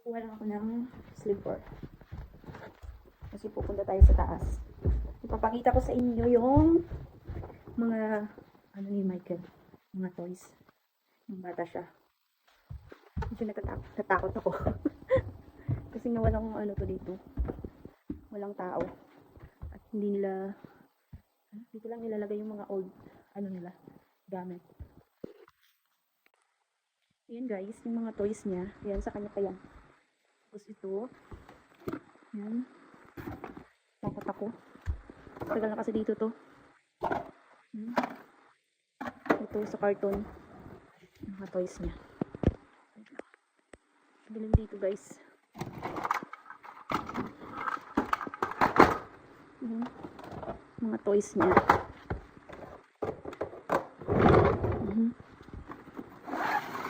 Kuha lang ako ng slipper. Kasi pupunta tayo sa taas. Ipapakita ko sa inyo yung mga, ano ni Michael, mga toys. Yung bata siya. Medyo natakot ako. Kasi nga walang ano to dito. Walang tao. At hindi nila, dito lang nilalagay yung mga old, ano nila, gamit. Ayan guys, yung mga toys niya. Ayan, sa kanya pa yan. Tapos ito. Ayan. Takot ako. Tagal na kasi dito to. Ito sa carton. Mga toys niya. Galing dito guys. Mga toys niya.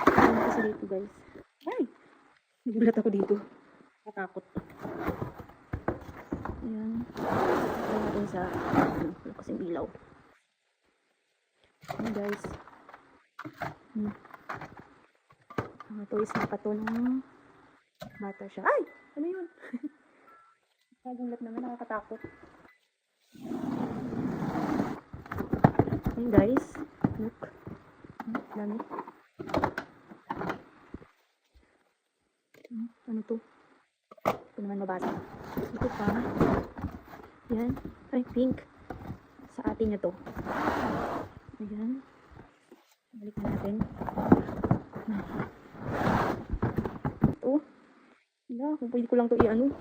Galing kasi dito guys. Ay! Nagulat ako dito. Natakot. Ayan. Ayan natin sa wala kasing ilaw. Ayan guys. Mga toys na pato ng bata siya. Ay! Ano yun? Nagulat naman. Nakakatakot. Ayan guys. Look. Dami. Ano to? Ito naman mabasa. Ito pa. Yan. Ay, pink. Sa atin na to. Ayan. Balik natin. Ito. Wala. Kung pwede ko lang to i-ano.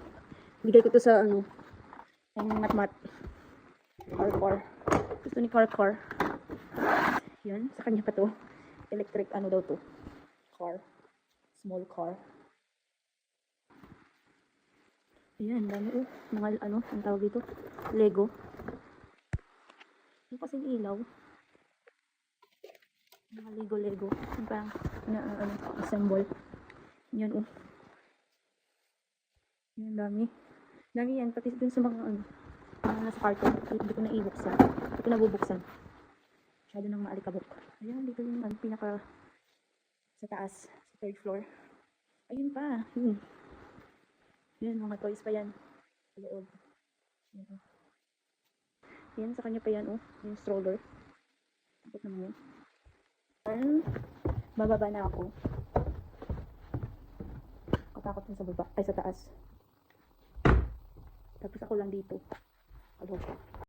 Bigay ko to sa ano. Ang mat-mat. Car. Gusto ni car. Yan. Sa kanya pa to. Electric ano daw to. Car. Small car. Ayan, dami mga ano, ang tawag dito, Lego. Yung kasing ilaw. Mga Lego. Yung parang, assemble. Yan Yan, dami. Dami yan, pati dun sa mga mga nasa carton. Hindi ko naibuksan. Hindi ko nabubuksan. Masyado nang maalikabok. Ayan, dito yung pinaka sa taas, sa third floor. Ayun pa, Yan, mga toys pa yan. Sa loob. Yan, sa kanya pa yan, yung stroller. Tapos naman yun. And, bababa na ako. Katakot na sa baba, ay sa taas. Tapos ako lang dito.